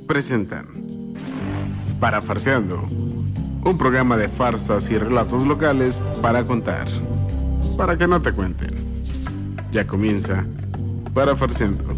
presentan Parafarseando, un programa de farsas y relatos locales para contar, para que no te cuenten. Ya comienza Parafarseando.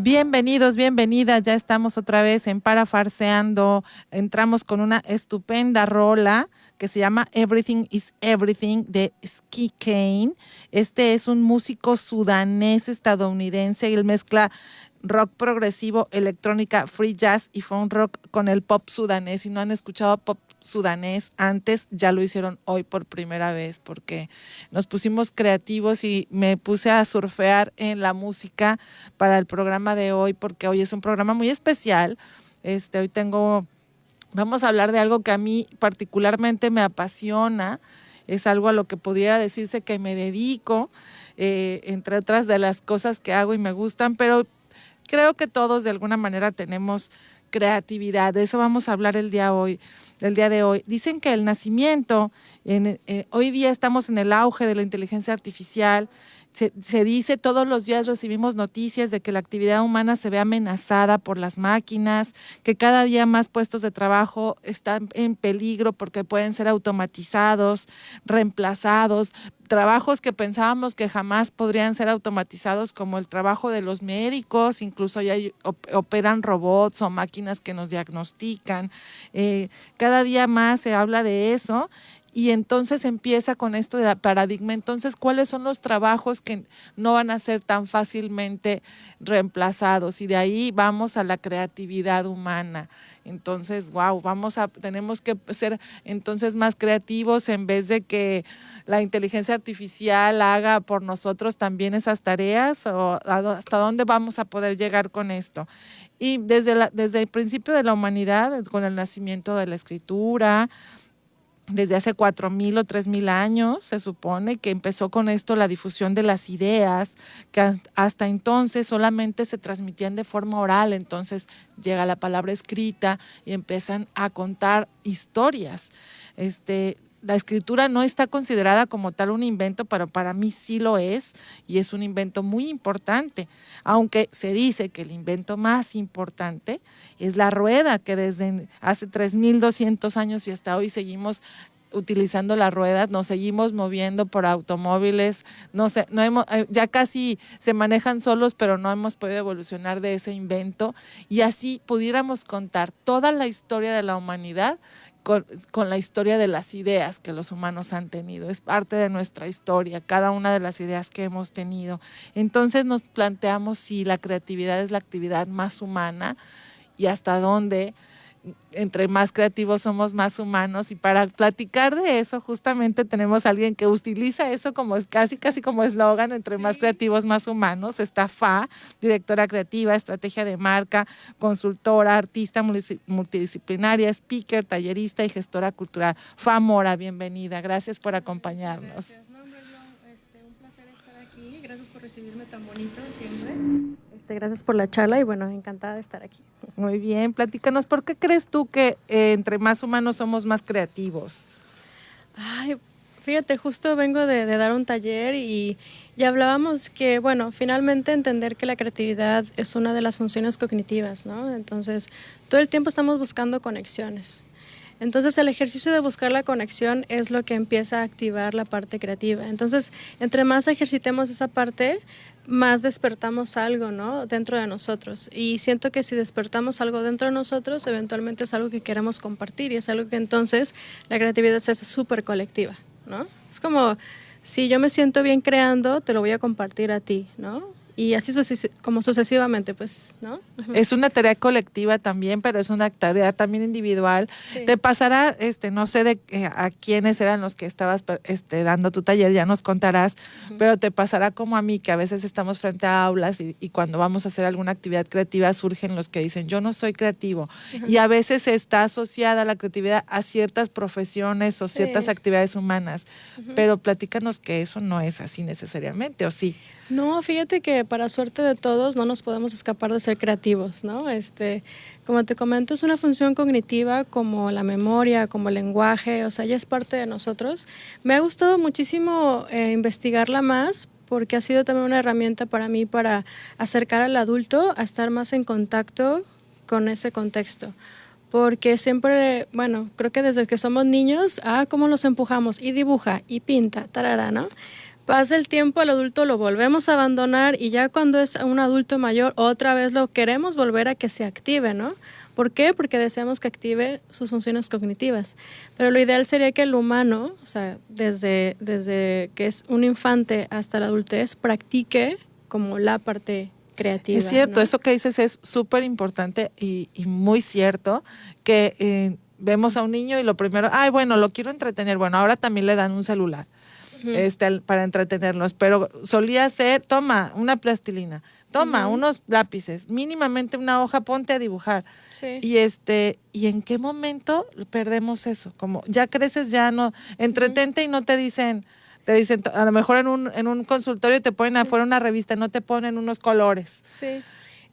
Bienvenidos, bienvenidas, ya estamos otra vez en Parafarseando. Entramos con una estupenda rola que se llama Everything is Everything de Ski Kane. Este es un músico sudanés estadounidense y él mezcla rock progresivo, electrónica, free jazz y funk rock con el pop sudanés. Si no han escuchado pop sudanés antes, ya lo hicieron hoy por primera vez porque nos pusimos creativos y me puse a surfear en la música para el programa de hoy porque hoy es un programa muy especial. Vamos a hablar de algo que a mí particularmente me apasiona, es algo a lo que pudiera decirse que me dedico, entre otras de las cosas que hago y me gustan, pero creo que todos de alguna manera tenemos creatividad. De eso vamos a hablar el día de hoy. Dicen que el nacimiento, hoy día estamos en el auge de la inteligencia artificial. Se dice, todos los días recibimos noticias de que la actividad humana se ve amenazada por las máquinas, que cada día más puestos de trabajo están en peligro porque pueden ser automatizados, reemplazados, trabajos que pensábamos que jamás podrían ser automatizados, como el trabajo de los médicos, incluso ya operan robots o máquinas que nos diagnostican. Cada día más se habla de eso. Y entonces empieza con esto de la paradigma. Entonces, ¿cuáles son los trabajos que no van a ser tan fácilmente reemplazados? Y de ahí vamos a la creatividad humana. Entonces, tenemos que ser entonces más creativos en vez de que la inteligencia artificial haga por nosotros también esas tareas, o hasta dónde vamos a poder llegar con esto. Y desde el principio de la humanidad, con el nacimiento de la escritura, desde hace 4,000 o 3,000 años, se supone que empezó con esto la difusión de las ideas, que hasta entonces solamente se transmitían de forma oral. Entonces llega la palabra escrita y empiezan a contar historias. La escritura no está considerada como tal un invento, pero para mí sí lo es, y es un invento muy importante, aunque se dice que el invento más importante es la rueda, que desde hace 3,200 años y hasta hoy seguimos utilizando la rueda, nos seguimos moviendo por automóviles, ya casi se manejan solos, pero no hemos podido evolucionar de ese invento, y así pudiéramos contar toda la historia de la humanidad con la historia de las ideas que los humanos han tenido. Es parte de nuestra historia, cada una de las ideas que hemos tenido. Entonces nos planteamos si la creatividad es la actividad más humana y hasta dónde entre más creativos somos más humanos. Y para platicar de eso justamente tenemos a alguien que utiliza eso como casi como eslogan: entre más creativos más humanos. Está Fa, directora creativa, estrategia de marca, consultora, artista multidisciplinaria, speaker, tallerista y gestora cultural. Fa Mora, bienvenida, gracias por acompañarnos. Gracias. No, hombre, recibirme tan bonito siempre. Gracias por la charla y bueno, encantada de estar aquí. Muy bien, platícanos, ¿por qué crees tú que entre más humanos somos más creativos? Ay, fíjate, justo vengo de dar un taller y hablábamos que, bueno, finalmente entender que la creatividad es una de las funciones cognitivas, ¿no? Entonces, todo el tiempo estamos buscando conexiones. Entonces, el ejercicio de buscar la conexión es lo que empieza a activar la parte creativa. Entonces, entre más ejercitemos esa parte, más despertamos algo, ¿no?, dentro de nosotros. Y siento que si despertamos algo dentro de nosotros, eventualmente es algo que queremos compartir y es algo que entonces la creatividad se hace súper colectiva, ¿no? Es como, si yo me siento bien creando, te lo voy a compartir a ti, ¿no? Y así como sucesivamente, pues, ¿no? Es una tarea colectiva también, pero es una tarea también individual. Sí. Te pasará, no sé a quiénes eran los que estabas dando tu taller, ya nos contarás, pero te pasará como a mí, que a veces estamos frente a aulas y cuando vamos a hacer alguna actividad creativa surgen los que dicen, yo no soy creativo. Y a veces está asociada la creatividad a ciertas profesiones o ciertas actividades humanas, pero platícanos que eso no es así necesariamente, ¿o sí? No, fíjate que para suerte de todos no nos podemos escapar de ser creativos, ¿no? Como te comento, es una función cognitiva como la memoria, como el lenguaje, o sea, ya es parte de nosotros. Me ha gustado muchísimo investigarla más porque ha sido también una herramienta para mí para acercar al adulto a estar más en contacto con ese contexto. Porque siempre, bueno, creo que desde que somos niños, cómo los empujamos y dibuja y pinta, tarara, ¿no? Pasa el tiempo, el adulto lo volvemos a abandonar y ya cuando es un adulto mayor, otra vez lo queremos volver a que se active, ¿no? ¿Por qué? Porque deseamos que active sus funciones cognitivas. Pero lo ideal sería que el humano, o sea, desde que es un infante hasta la adultez, practique como la parte creativa. Es cierto, ¿no? Eso que dices es súper importante y muy cierto, que vemos a un niño y lo primero, bueno, lo quiero entretener, bueno, ahora también le dan un celular. Para entretenerlos, pero solía ser, toma una plastilina, toma unos lápices, mínimamente una hoja, ponte a dibujar. Sí. Y en qué momento perdemos eso, como ya creces, ya no, entretente y no te dicen, a lo mejor en un consultorio te ponen afuera una revista, no te ponen unos colores. Sí,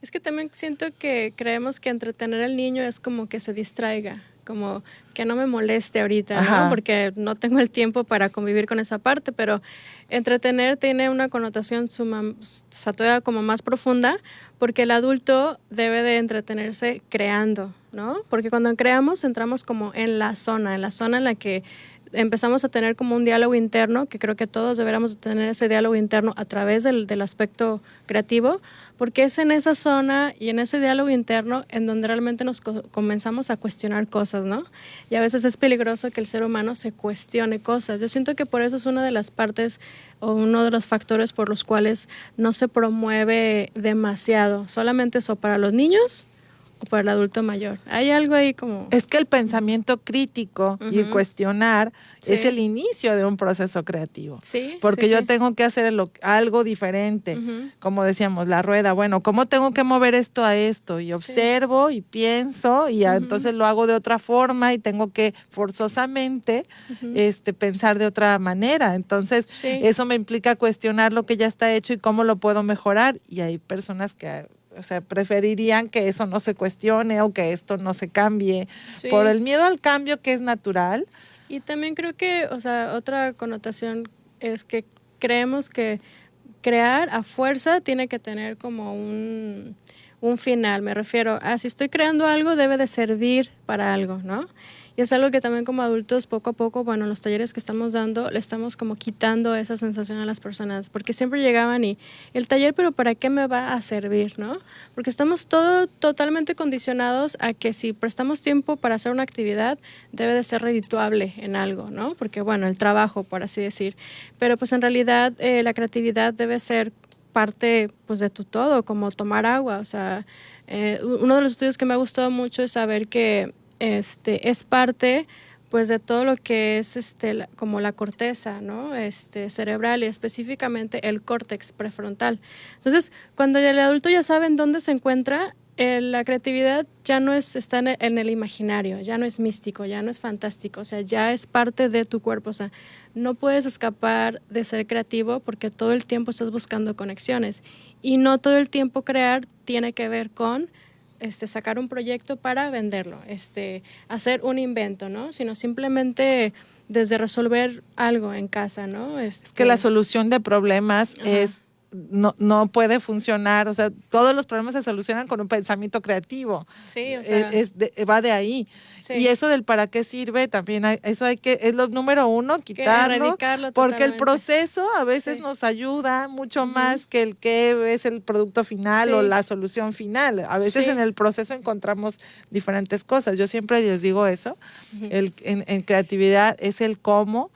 es que también siento que creemos que entretener al niño es como que se distraiga, como que no me moleste ahorita, ¿no? Porque no tengo el tiempo para convivir con esa parte, pero entretener tiene una connotación todavía como más profunda, porque el adulto debe de entretenerse creando, ¿no? Porque cuando creamos entramos como en la zona en la que empezamos a tener como un diálogo interno, que creo que todos deberíamos tener ese diálogo interno a través del aspecto creativo, porque es en esa zona y en ese diálogo interno en donde realmente nos comenzamos a cuestionar cosas, ¿no? Y a veces es peligroso que el ser humano se cuestione cosas. Yo siento que por eso es una de las partes o uno de los factores por los cuales no se promueve demasiado. Solamente eso para los niños o para el adulto mayor. Hay algo ahí como... Es que el pensamiento crítico y cuestionar es el inicio de un proceso creativo. Sí. Porque yo tengo que hacer algo diferente. Como decíamos, la rueda. Bueno, ¿cómo tengo que mover esto a esto? Y observo y pienso y entonces lo hago de otra forma y tengo que forzosamente pensar de otra manera. Entonces, eso me implica cuestionar lo que ya está hecho y cómo lo puedo mejorar. Y hay personas que... preferirían que eso no se cuestione o que esto no se cambie por el miedo al cambio que es natural. Y también creo que, otra connotación es que creemos que crear a fuerza tiene que tener como un final. Me refiero a si estoy creando algo, debe de servir para algo, ¿no? Y es algo que también como adultos poco a poco, bueno, en los talleres que estamos dando, le estamos como quitando esa sensación a las personas, porque siempre llegaban y el taller, pero ¿para qué me va a servir, no? Porque estamos totalmente condicionados a que si prestamos tiempo para hacer una actividad, debe de ser redituable en algo, ¿no? Porque, bueno, el trabajo, por así decir. Pero pues en realidad la creatividad debe ser parte pues de tu todo, como tomar agua. Uno de los estudios que me ha gustado mucho es saber que es parte pues de todo lo que es como la corteza, ¿no? Cerebral y específicamente el córtex prefrontal. Entonces, cuando el adulto ya sabe en dónde se encuentra, la creatividad ya no está en el imaginario, ya no es místico, ya no es fantástico, o sea, ya es parte de tu cuerpo, o sea, no puedes escapar de ser creativo porque todo el tiempo estás buscando conexiones y no todo el tiempo crear tiene que ver con sacar un proyecto para venderlo, hacer un invento, ¿no? Sino simplemente desde resolver algo en casa, ¿no? Es que la solución de problemas no puede funcionar, o sea, todos los problemas se solucionan con un pensamiento creativo. Sí, o sea, va de ahí. Sí. Y eso del para qué sirve también, es lo número uno, quitarlo, erradicarlo porque totalmente. el proceso a veces nos ayuda mucho más que el que es el producto final o la solución final. A veces en el proceso encontramos diferentes cosas. Yo siempre les digo eso, en creatividad es el cómo,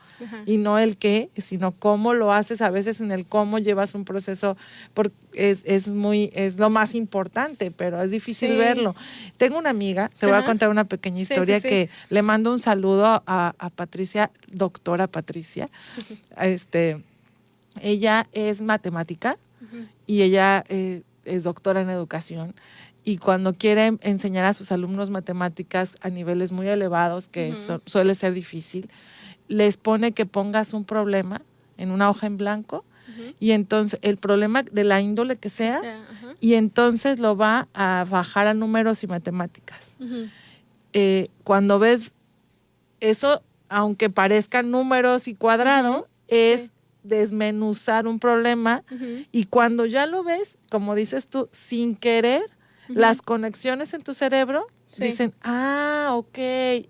y no el qué, sino cómo lo haces. A veces en el cómo llevas un proceso, porque es lo más importante, pero es difícil verlo. Tengo una amiga, te voy a contar una pequeña historia que le mando un saludo a Patricia, doctora Patricia. Ella es matemática y ella es doctora en educación. Y cuando quiere enseñar a sus alumnos matemáticas a niveles muy elevados, que suele ser difícil, les pone que pongas un problema en una hoja en blanco y entonces el problema de la índole que sea, y entonces lo va a bajar a números y matemáticas. Cuando ves eso, aunque parezcan números y cuadrado, es desmenuzar un problema y cuando ya lo ves, como dices tú, sin querer, las conexiones en tu cerebro dicen, ok,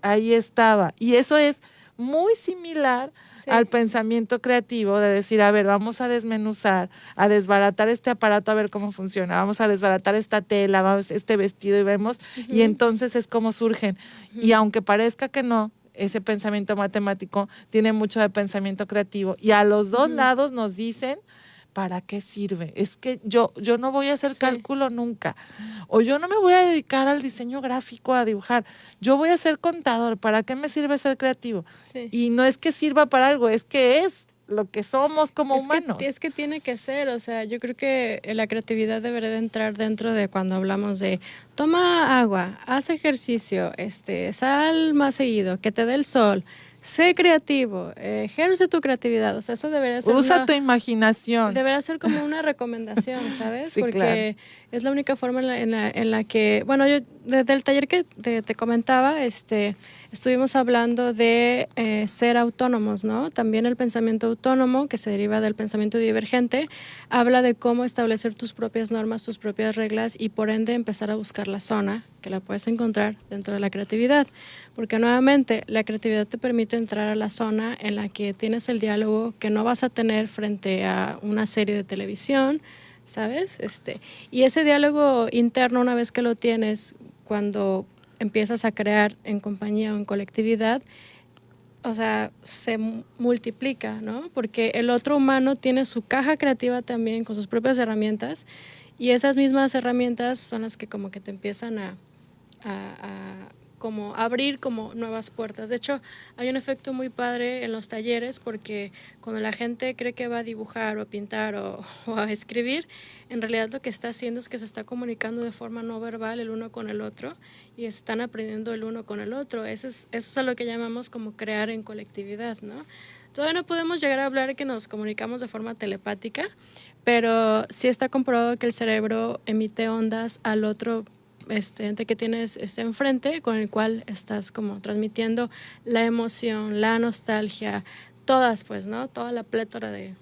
ahí estaba. Y eso es muy similar al pensamiento creativo de decir, a ver, vamos a desmenuzar, a desbaratar este aparato a ver cómo funciona, vamos a desbaratar esta tela, este vestido y vemos, y entonces es como surgen. Y aunque parezca que no, ese pensamiento matemático tiene mucho de pensamiento creativo y a los dos lados nos dicen, ¿para qué sirve? Es que yo no voy a hacer cálculo nunca. O yo no me voy a dedicar al diseño gráfico, a dibujar. Yo voy a ser contador. ¿Para qué me sirve ser creativo? Y no es que sirva para algo, es que es lo que somos como humanos. Es que tiene que ser, o sea, yo creo que la creatividad debería de entrar dentro de cuando hablamos de toma agua, haz ejercicio, sal más seguido, que te dé el sol. Sé creativo, ejerce tu creatividad, o sea, eso debería ser Usa tu imaginación. Debería ser como una recomendación, ¿sabes? Porque es la única forma en la que, bueno, yo desde el taller que te comentaba, estuvimos hablando de ser autónomos, ¿no? También el pensamiento autónomo, que se deriva del pensamiento divergente, habla de cómo establecer tus propias normas, tus propias reglas y por ende empezar a buscar la zona que la puedes encontrar dentro de la creatividad. Porque nuevamente la creatividad te permite entrar a la zona en la que tienes el diálogo que no vas a tener frente a una serie de televisión, ¿sabes? Y ese diálogo interno, una vez que lo tienes, cuando empiezas a crear en compañía o en colectividad, o sea, se multiplica, ¿no? Porque el otro humano tiene su caja creativa también con sus propias herramientas y esas mismas herramientas son las que como que te empiezan a como abrir como nuevas puertas. De hecho, hay un efecto muy padre en los talleres porque cuando la gente cree que va a dibujar o a pintar o a escribir, en realidad lo que está haciendo es que se está comunicando de forma no verbal el uno con el otro y están aprendiendo el uno con el otro. Eso es a lo que llamamos como crear en colectividad, ¿no? Todavía no podemos llegar a hablar que nos comunicamos de forma telepática, pero sí está comprobado que el cerebro emite ondas al otro ente que tienes enfrente, con el cual estás como transmitiendo la emoción, la nostalgia, todas pues, ¿no? Toda la plétora de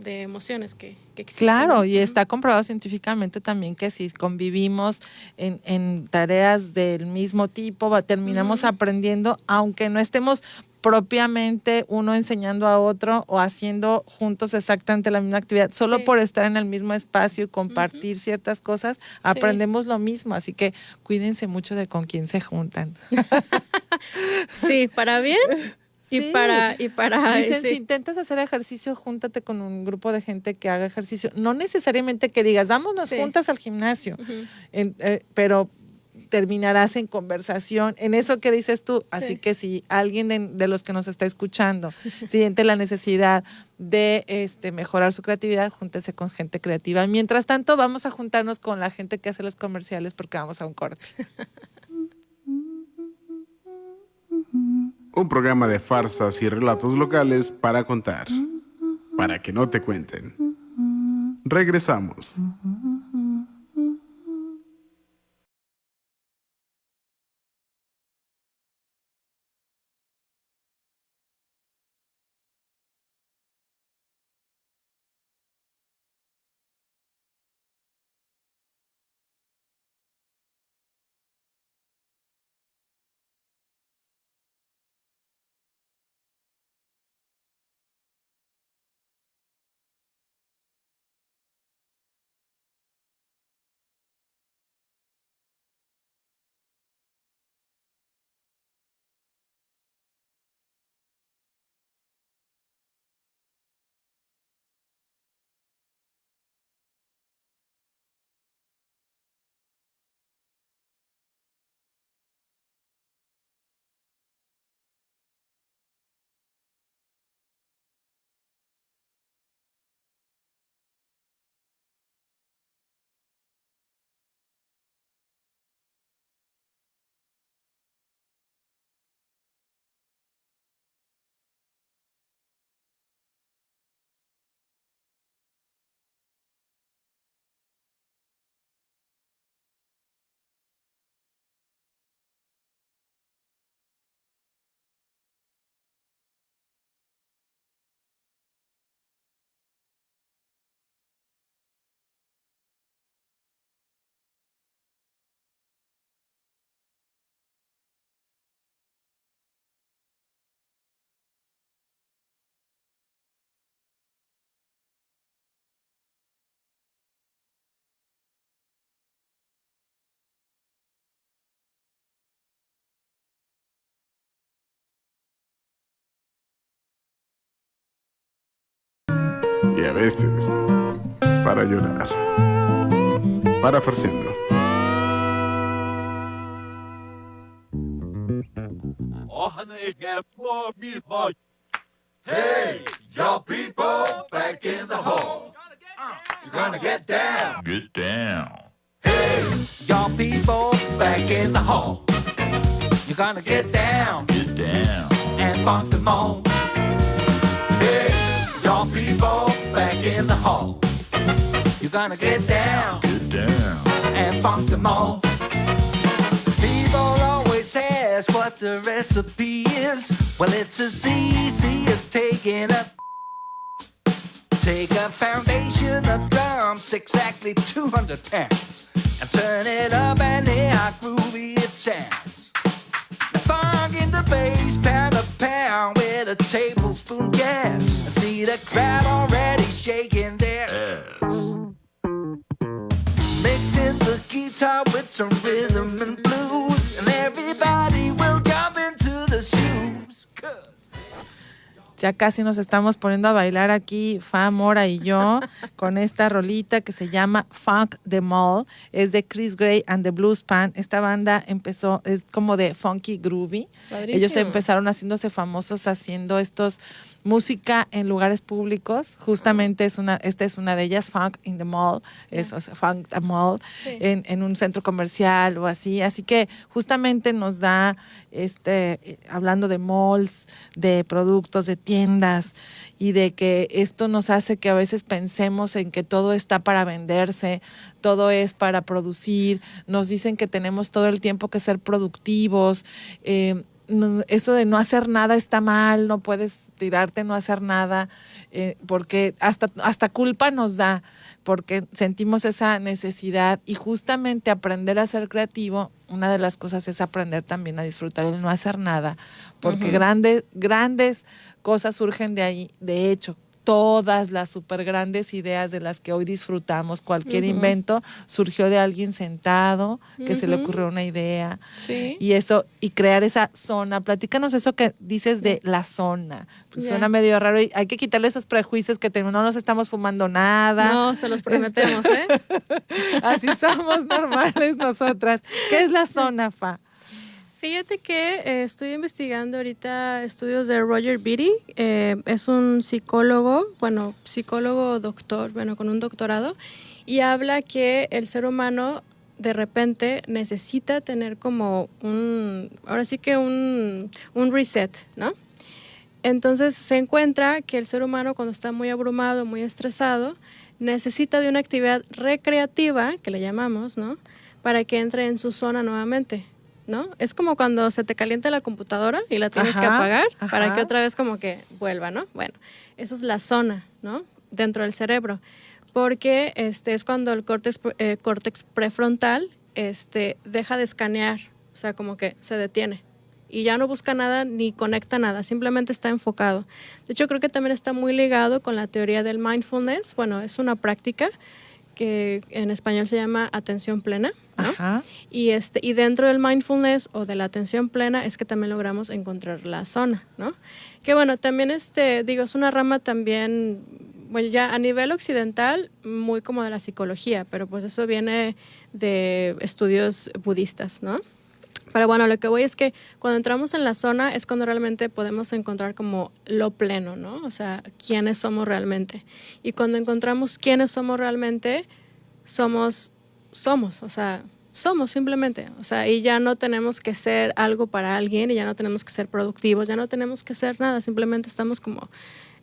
emociones que existen. Claro, y está comprobado científicamente también que si convivimos en tareas del mismo tipo, terminamos aprendiendo, aunque no estemos propiamente uno enseñando a otro o haciendo juntos exactamente la misma actividad, solo por estar en el mismo espacio y compartir ciertas cosas, aprendemos lo mismo, así que cuídense mucho de con quién se juntan. Sí, para bien y para dicen, si intentas hacer ejercicio, júntate con un grupo de gente que haga ejercicio, no necesariamente que digas, vámonos juntas al gimnasio, pero terminarás en conversación, en eso que dices tú. Así Sí. que si alguien de los que nos está escuchando siente la necesidad de mejorar su creatividad, júntense con gente creativa. Mientras tanto, vamos a juntarnos con la gente que hace los comerciales porque vamos a un corte. Un programa de farsas y relatos locales para contar, para que no te cuenten. Regresamos. Y a veces, para llorar. Para Farciendo. Hey, y'all people back in the hall. You're gonna get down. Get down. Hey, y'all people back in the hall. You're gonna get down Get down. and funk them all. Hey, y'all people back in the hall. You're gonna get down Get down. and funk them all. People always ask what the recipe is. Well, it's as easy as taking a take a foundation of drums, exactly 200 pounds, and turn it up and hear how groovy it sounds. Now funk in the bass, pound a pound with a tablespoon gas, and see the crowd already shaking their Ass. mixing the guitar with some rhythm and blues, and everybody will jump into the shoes. 'Cause Ya casi nos estamos poniendo a bailar aquí, Fa, Mora y yo, con esta rolita que se llama Funk the Mall. Es de Chris Gray and the Blues Band. Esta banda empezó, es como de funky groovy. Padrísimo. Ellos empezaron haciéndose famosos haciendo música en lugares públicos. Justamente esta es una de ellas, Funk in the Mall, o sea, Funk the Mall, Sí. en un centro comercial o así. Así que justamente nos da, hablando de malls, de productos, de tiendas, y de que esto nos hace que a veces pensemos en que todo está para venderse, todo es para producir. Nos dicen que tenemos todo el tiempo que ser productivos. Eso de no hacer nada está mal, no puedes tirarte, no hacer nada, porque hasta culpa nos da, porque sentimos esa necesidad. Y justamente aprender a ser creativo, una de las cosas es aprender también a disfrutar el no hacer nada, porque grandes cosas surgen de ahí. De hecho, todas las súper grandes ideas de las que hoy disfrutamos. Cualquier invento surgió de alguien sentado que se le ocurrió una idea. Sí. Y eso, y crear esa zona. Platícanos eso que dices de la zona. Pues suena medio raro y hay que quitarle esos prejuicios que no nos estamos fumando nada. No, se los prometemos, ¿eh? Así somos normales nosotras. ¿Qué es la zona, Fa? Fíjate que estoy investigando ahorita estudios de Roger Beatty. Es un psicólogo doctor, con un doctorado, y habla que el ser humano de repente necesita tener como un reset, ¿no? Entonces se encuentra que el ser humano, cuando está muy abrumado, muy estresado, necesita de una actividad recreativa, que le llamamos, ¿no?, para que entre en su zona nuevamente, ¿no? Es como cuando se te calienta la computadora y la tienes que apagar para que otra vez como que vuelva, ¿no? Bueno, eso es la zona, ¿no?, dentro del cerebro, porque es cuando el córtex prefrontal deja de escanear, o sea, como que se detiene y ya no busca nada ni conecta nada, simplemente está enfocado. De hecho, creo que también está muy ligado con la teoría del mindfulness. Bueno, es una práctica que en español se llama atención plena, ¿no? Ajá. Y dentro del mindfulness o de la atención plena es que también logramos encontrar la zona, ¿no? Que bueno, también es una rama también, bueno, ya a nivel occidental, muy como de la psicología, pero pues eso viene de estudios budistas, ¿no? Pero bueno, lo que voy es que cuando entramos en la zona es cuando realmente podemos encontrar como lo pleno, ¿no? O sea, quiénes somos realmente. Y cuando encontramos quiénes somos realmente, somos, o sea, somos simplemente. O sea, y ya no tenemos que ser algo para alguien, y ya no tenemos que ser productivos, ya no tenemos que ser nada, simplemente estamos como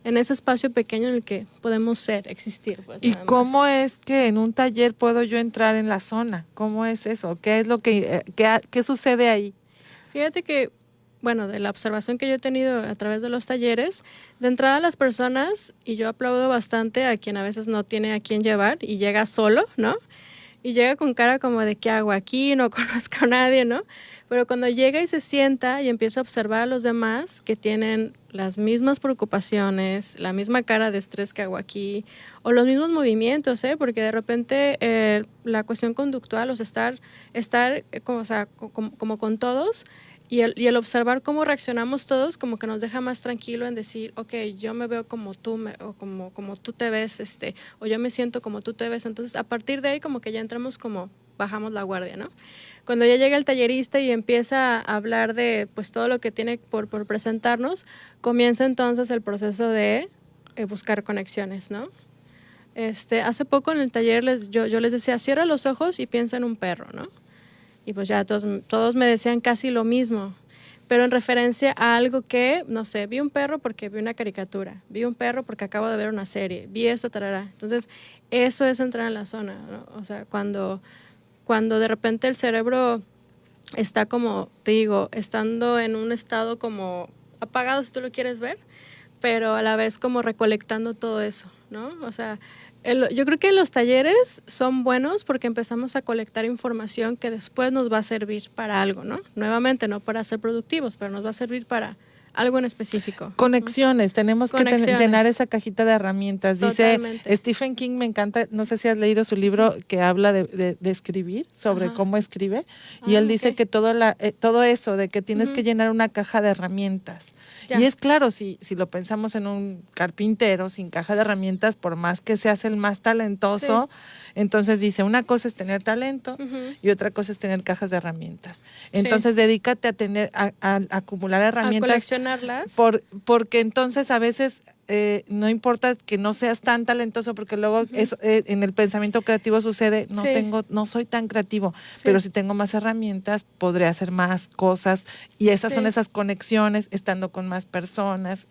en ese espacio pequeño en el que podemos existir. Pues, ¿Y cómo es que en un taller puedo yo entrar en la zona? ¿Cómo es eso? ¿Qué es lo qué sucede ahí? Fíjate que, bueno, de la observación que yo he tenido a través de los talleres, de entrada las personas, y yo aplaudo bastante a quien a veces no tiene a quién llevar y llega solo, ¿no? Y llega con cara como de ¿qué hago aquí? No conozco a nadie, ¿no? Pero cuando llega y se sienta y empieza a observar a los demás que tienen las mismas preocupaciones, la misma cara de estrés que hago aquí, o los mismos movimientos, porque de repente la cuestión conductual, o sea, estar como con todos, y el observar cómo reaccionamos todos, como que nos deja más tranquilo en decir, ok, yo me veo como tú, o como tú te ves, o yo me siento como tú te ves. Entonces, a partir de ahí, como que ya entramos bajamos la guardia, ¿no? Cuando ya llega el tallerista y empieza a hablar de pues todo lo que tiene por presentarnos, comienza entonces el proceso de buscar conexiones, ¿no? Hace poco en el taller yo les decía, cierra los ojos y piensa en un perro, ¿no? Y pues ya todos me decían casi lo mismo, pero en referencia a algo que, no sé, vi un perro porque vi una caricatura, vi un perro porque acabo de ver una serie, vi esto, tarará. Entonces, eso es entrar en la zona, ¿no? O sea, cuando de repente el cerebro está como, te digo, estando en un estado como apagado, si tú lo quieres ver, pero a la vez como recolectando todo eso, ¿no? O sea, yo creo que los talleres son buenos porque empezamos a colectar información que después nos va a servir para algo, ¿no? Nuevamente, no para ser productivos, pero nos va a servir para algo en específico. Conexiones, tenemos que llenar esa cajita de herramientas. Totalmente. Dice Stephen King, me encanta, no sé si has leído su libro que habla de escribir, sobre cómo escribe, y él dice que todo eso, de que tienes que llenar una caja de herramientas. Ya. Y es claro, si lo pensamos en un carpintero sin caja de herramientas, por más que seas el más talentoso, entonces dice, una cosa es tener talento y otra cosa es tener cajas de herramientas. Entonces dedícate a acumular herramientas. A coleccionarlas. Porque entonces a veces no importa que no seas tan talentoso, porque luego eso, en el pensamiento creativo sucede, no soy tan creativo, pero si tengo más herramientas, podré hacer más cosas, y esas son esas conexiones, estando con más personas,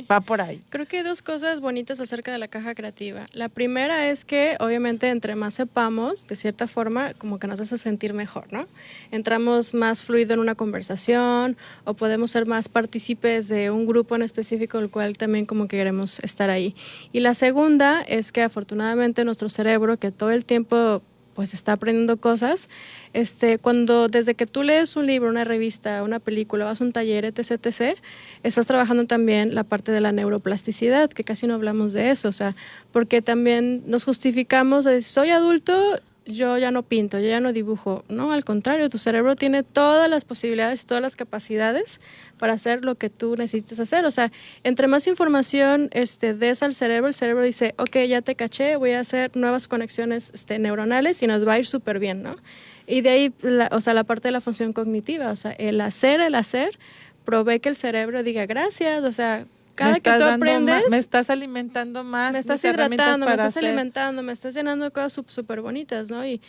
va por ahí. Creo que hay dos cosas bonitas acerca de la caja creativa. La primera es que, obviamente, entre más sepamos, de cierta forma, como que nos hace sentir mejor, ¿no? Entramos más fluido en una conversación, o podemos ser más partícipes de un grupo en específico, el cual también como que estar ahí. Y la segunda es que afortunadamente nuestro cerebro, que todo el tiempo pues está aprendiendo cosas, desde que tú lees un libro, una revista, una película, vas a un taller, etc., estás trabajando también la parte de la neuroplasticidad, que casi no hablamos de eso, o sea, porque también nos justificamos de decir, soy adulto, yo ya no pinto, yo ya no dibujo. No, al contrario, tu cerebro tiene todas las posibilidades y todas las capacidades para hacer lo que tú necesites hacer. O sea, entre más información des al cerebro, el cerebro dice, ok, ya te caché, voy a hacer nuevas conexiones neuronales y nos va a ir súper bien, ¿no? Y de ahí, la parte de la función cognitiva, o sea, el hacer, provee que el cerebro diga gracias, o sea, cada que tú aprendes, me estás alimentando más, me estás hidratando, me estás alimentando, me estás llenando de cosas súper bonitas, ¿no? Y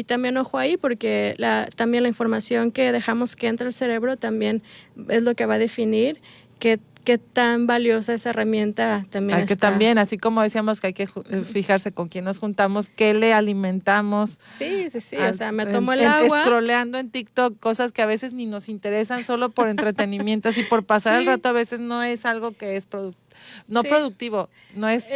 también ojo ahí, porque también la información que dejamos que entre al cerebro también es lo que va a definir qué tan valiosa esa herramienta también hay que también, así como decíamos que hay que fijarse con quién nos juntamos, qué le alimentamos. Sí, o sea, me tomo el agua. Scrolleando en TikTok cosas que a veces ni nos interesan solo por entretenimiento, así por pasar el rato a veces no es algo que es productivo, no es,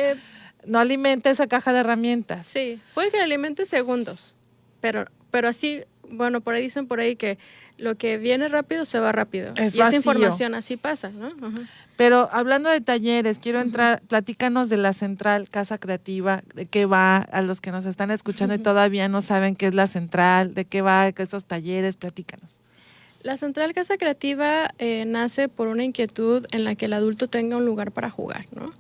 no alimenta esa caja de herramientas. Sí, puede que le alimente segundos, pero así, bueno, por ahí dicen que lo que viene rápido se va rápido. Es y vacío. esa información así pasa, ¿no? Uh-huh. Pero hablando de talleres, quiero entrar, platícanos de la Central Casa Creativa, de qué va, a los que nos están escuchando y todavía no saben qué es la Central, de qué va, qué esos talleres, platícanos. La Central Casa Creativa nace por una inquietud en la que el adulto tenga un lugar para jugar, ¿no?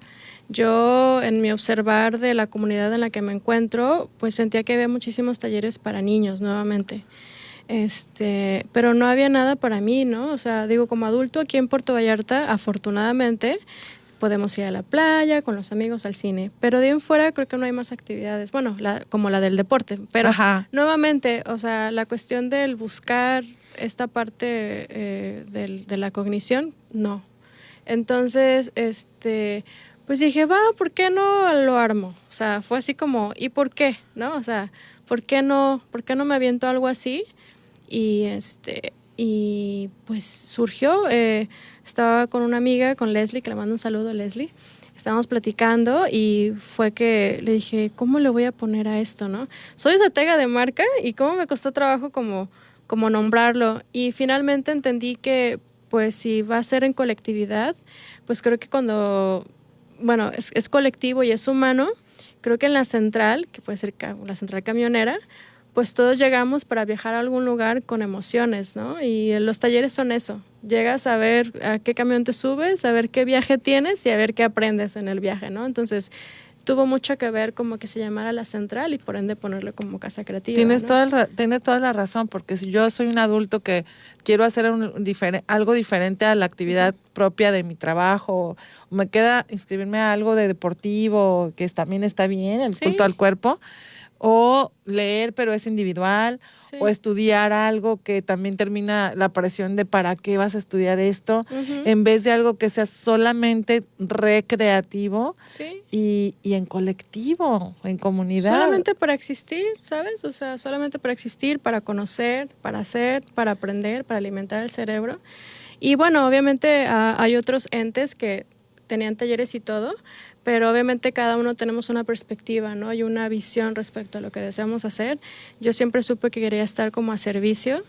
Yo, en mi observar de la comunidad en la que me encuentro, pues sentía que había muchísimos talleres para niños nuevamente. Pero no había nada para mí, ¿no? O sea, digo, como adulto aquí en Puerto Vallarta, afortunadamente, podemos ir a la playa, con los amigos, al cine. Pero de ahí en fuera creo que no hay más actividades, bueno, como la del deporte. Pero nuevamente, o sea, la cuestión del buscar esta parte de la cognición, no. Entonces, pues dije, ¿por qué no lo armo? O sea, fue así como, ¿y por qué? ¿No? O sea, ¿por qué no me aviento algo así? Y pues surgió, estaba con una amiga, con Leslie, que le mando un saludo a Leslie, estábamos platicando y fue que le dije, ¿cómo le voy a poner a esto, no? Soy estratega de marca y cómo me costó trabajo como nombrarlo, y finalmente entendí que pues si va a ser en colectividad, pues creo que cuando, bueno, es colectivo y es humano, creo que en la central, que puede ser la central camionera, pues todos llegamos para viajar a algún lugar con emociones, ¿no? Y los talleres son eso. Llegas a ver a qué camión te subes, a ver qué viaje tienes y a ver qué aprendes en el viaje, ¿no? Entonces, tuvo mucho que ver como que se llamara la central y por ende ponerle como Casa Creativa. Tienes, ¿no? tienes toda la razón, porque si yo soy un adulto que quiero hacer algo diferente a la actividad propia de mi trabajo, o me queda inscribirme a algo de deportivo, que también está bien, el culto al cuerpo, o leer, pero es individual, o estudiar algo que también termina la presión de ¿para qué vas a estudiar esto? En vez de algo que sea solamente recreativo y en colectivo, en comunidad. Solamente para existir, ¿sabes? O sea, solamente para existir, para conocer, para hacer, para aprender, para alimentar el cerebro. Y bueno, obviamente hay otros entes que tenían talleres y todo, pero obviamente cada uno tenemos una perspectiva, ¿no? Y una visión respecto a lo que deseamos hacer. Yo siempre supe que quería estar como a servicio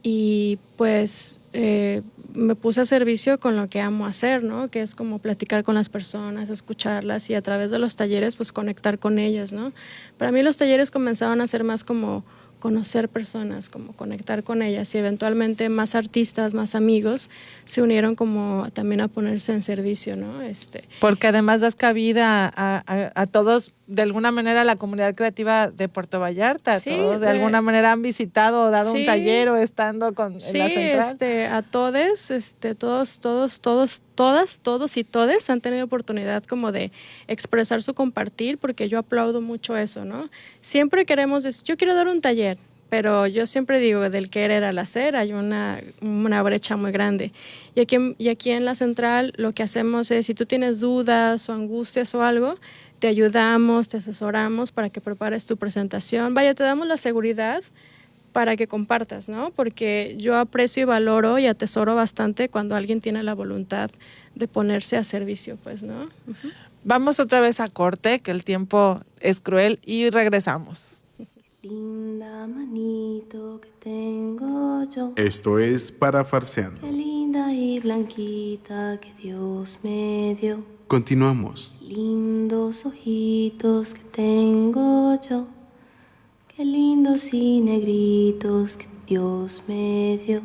y pues me puse a servicio con lo que amo hacer, ¿no? Que es como platicar con las personas, escucharlas y a través de los talleres pues conectar con ellas, ¿no? Para mí los talleres comenzaban a ser más como conocer personas, como conectar con ellas, y eventualmente más artistas, más amigos se unieron como también a ponerse en servicio, ¿no? Porque además das cabida a todos, de alguna manera, la comunidad creativa de Puerto Vallarta, todos de alguna manera han visitado o dado un taller o estando en la central. A todos y todes han tenido oportunidad como de expresar su compartir, porque yo aplaudo mucho eso, ¿no? Siempre queremos decir, yo quiero dar un taller, pero yo siempre digo, del querer al hacer hay una brecha muy grande. Y aquí en la central lo que hacemos es, si tú tienes dudas o angustias o algo, te ayudamos, te asesoramos para que prepares tu presentación. Vaya, te damos la seguridad para que compartas, ¿no? Porque yo aprecio y valoro y atesoro bastante cuando alguien tiene la voluntad de ponerse a servicio, pues, ¿no? Vamos otra vez a corte, que el tiempo es cruel, y regresamos. linda manito que tengo yo. Esto es Parafarseando. Qué linda y blanquita que Dios me dio. Continuamos. Lindos ojitos que tengo yo. Qué lindos y negritos que Dios me dio.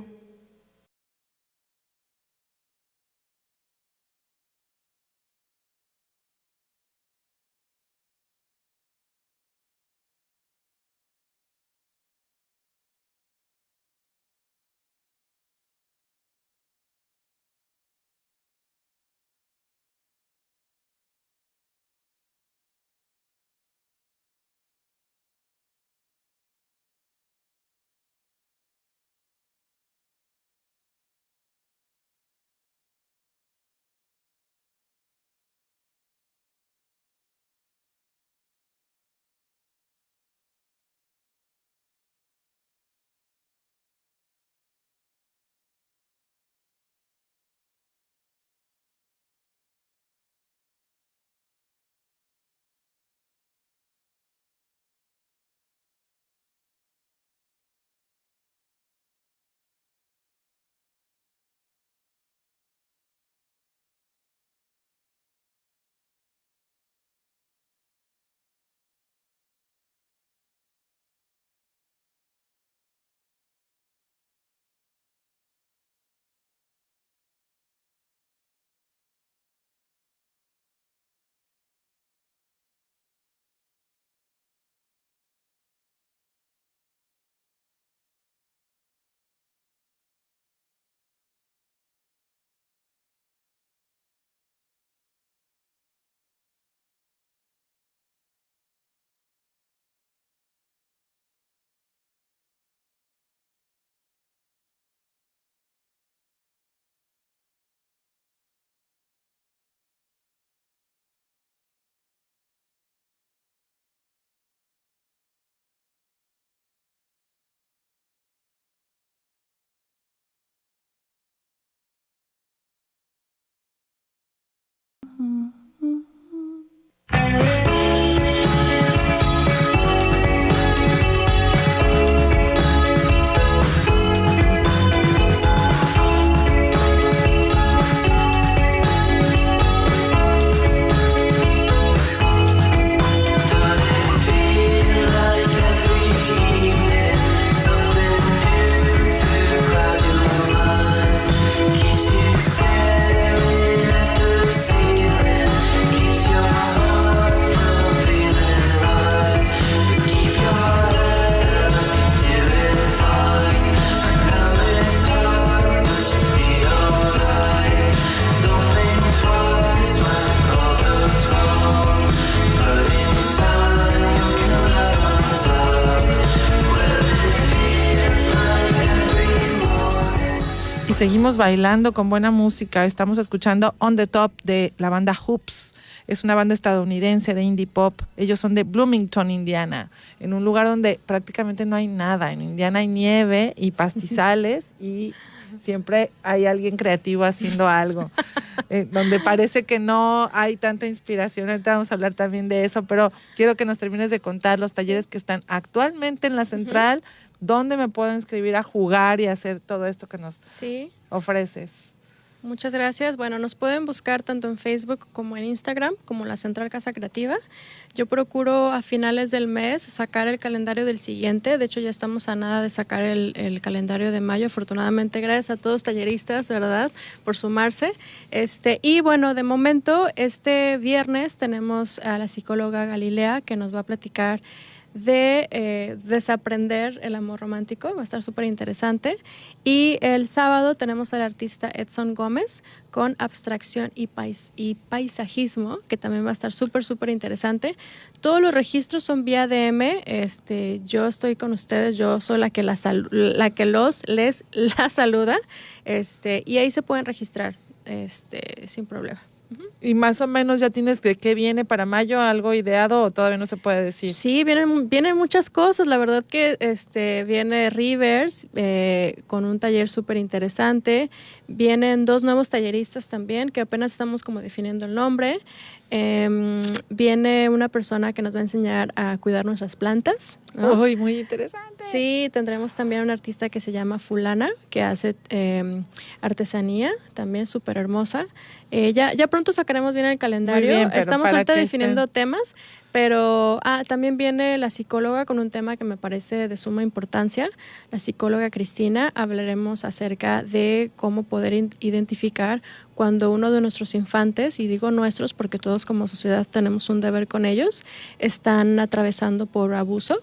Seguimos bailando con buena música. Estamos escuchando On the Top de la banda Hoops. Es una banda estadounidense de indie pop. Ellos son de Bloomington, Indiana, en un lugar donde prácticamente no hay nada. En Indiana hay nieve y pastizales y siempre hay alguien creativo haciendo algo. Donde parece que no hay tanta inspiración. Ahorita vamos a hablar también de eso, pero quiero que nos termines de contar los talleres que están actualmente en la central. ¿Dónde me puedo inscribir a jugar y hacer todo esto que nos ofreces? Muchas gracias. Bueno, nos pueden buscar tanto en Facebook como en Instagram, como la Central Casa Creativa. Yo procuro a finales del mes sacar el calendario del siguiente. De hecho, ya estamos a nada de sacar el calendario de mayo. Afortunadamente, gracias a todos talleristas, de verdad, por sumarse. Y bueno, de momento, este viernes tenemos a la psicóloga Galilea que nos va a platicar de desaprender el amor romántico. Va a estar súper interesante. Y el sábado tenemos al artista Edson Gómez con abstracción y paisajismo, que también va a estar súper, súper interesante. Todos los registros son vía DM. Yo estoy con ustedes, yo soy la que la saluda. Y ahí se pueden registrar sin problema. ¿Y más o menos ya tienes de qué viene para mayo algo ideado o todavía no se puede decir? Sí, vienen muchas cosas. La verdad que viene Rivers con un taller súper interesante. Vienen 2 nuevos talleristas también que apenas estamos como definiendo el nombre. Viene una persona que nos va a enseñar a cuidar nuestras plantas, ¿no? Uy, muy interesante. Sí, tendremos también un artista que se llama Fulana, que hace artesanía, también súper hermosa. Ya pronto sacaremos bien el calendario. Muy bien, pero estamos para ahorita que definiendo temas, pero también viene la psicóloga con un tema que me parece de suma importancia. La psicóloga Cristina, hablaremos acerca de cómo poder identificar cuando uno de nuestros infantes, y digo nuestros porque todos como sociedad tenemos un deber con ellos, están atravesando por abuso.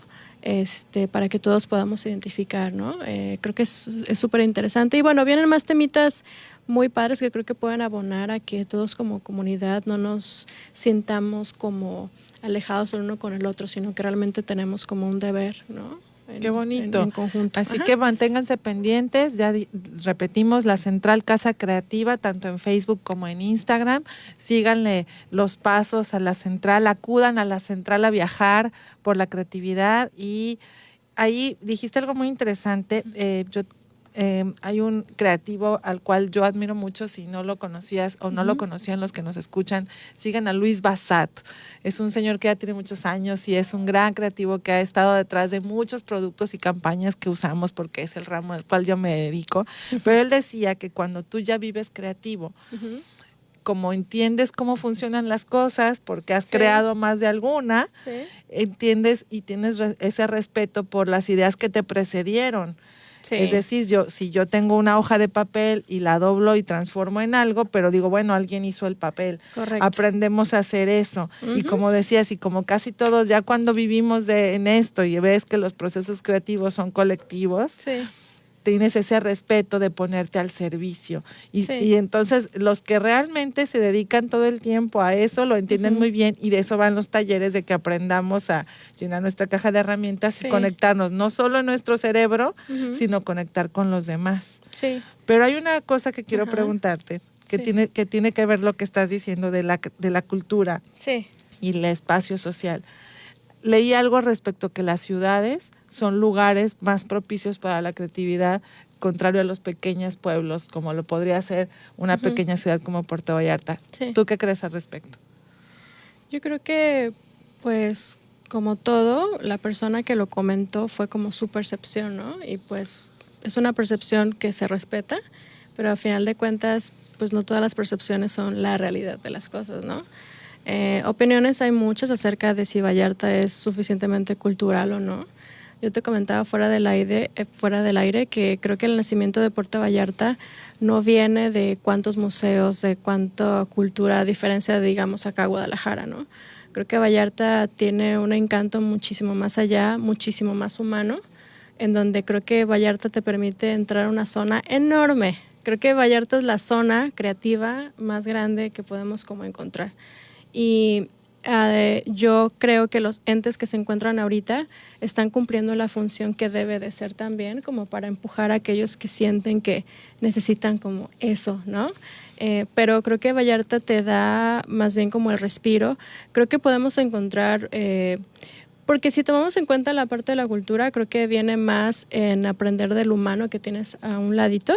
Para que todos podamos identificar, ¿no? Creo que es súper interesante. Y bueno, vienen más temitas muy padres que creo que pueden abonar a que todos como comunidad no nos sintamos como alejados el uno con el otro, sino que realmente tenemos como un deber, ¿no? Qué bonito. En conjunto. Así Ajá. que manténganse pendientes, ya repetimos, la Central Casa Creativa, tanto en Facebook como en Instagram. Síganle los pasos a la Central, acudan a la Central a viajar por la creatividad. Y ahí dijiste algo muy interesante. Hay un creativo al cual yo admiro mucho, si no lo conocías o no lo conocían los que nos escuchan, sigan a Luis Bassat. Es un señor que ya tiene muchos años y es un gran creativo que ha estado detrás de muchos productos y campañas que usamos porque es el ramo al cual yo me dedico. Pero él decía que cuando tú ya vives creativo, como entiendes cómo funcionan las cosas, porque has creado más de alguna, entiendes y tienes ese respeto por las ideas que te precedieron. Sí. Es decir, si yo tengo una hoja de papel y la doblo y transformo en algo, pero digo, bueno, alguien hizo el papel. Correcto. Aprendemos a hacer eso. Y como decías, y como casi todos, ya cuando vivimos en esto y ves que los procesos creativos son colectivos, tienes ese respeto de ponerte al servicio. Y entonces los que realmente se dedican todo el tiempo a eso lo entienden muy bien, y de eso van los talleres, de que aprendamos a llenar nuestra caja de herramientas y conectarnos no solo en nuestro cerebro, sino conectar con los demás. Sí. Pero hay una cosa que quiero preguntarte, que tiene que ver lo que estás diciendo de la cultura y el espacio social. Leí algo respecto que las ciudades son lugares más propicios para la creatividad, contrario a los pequeños pueblos, como lo podría ser una pequeña ciudad como Puerto Vallarta. Sí. ¿Tú qué crees al respecto? Yo creo que, pues, como todo, la persona que lo comentó fue como su percepción, ¿no? Y pues es una percepción que se respeta, pero a final de cuentas, pues no todas las percepciones son la realidad de las cosas, ¿no? Opiniones hay muchas acerca de si Vallarta es suficientemente cultural o no. Yo te comentaba fuera del aire que creo que el nacimiento de Puerto Vallarta no viene de cuántos museos, de cuánta cultura, a diferencia de, digamos, acá Guadalajara, ¿no? Creo que Vallarta tiene un encanto muchísimo más allá, muchísimo más humano, en donde creo que Vallarta te permite entrar a una zona enorme. Creo que Vallarta es la zona creativa más grande que podemos como encontrar. Y yo creo que los entes que se encuentran ahorita están cumpliendo la función que debe de ser también, como para empujar a aquellos que sienten que necesitan como eso, ¿no? Pero creo que Vallarta te da más bien como el respiro. Creo que podemos encontrar, porque si tomamos en cuenta la parte de la cultura, creo que viene más en aprender del humano que tienes a un ladito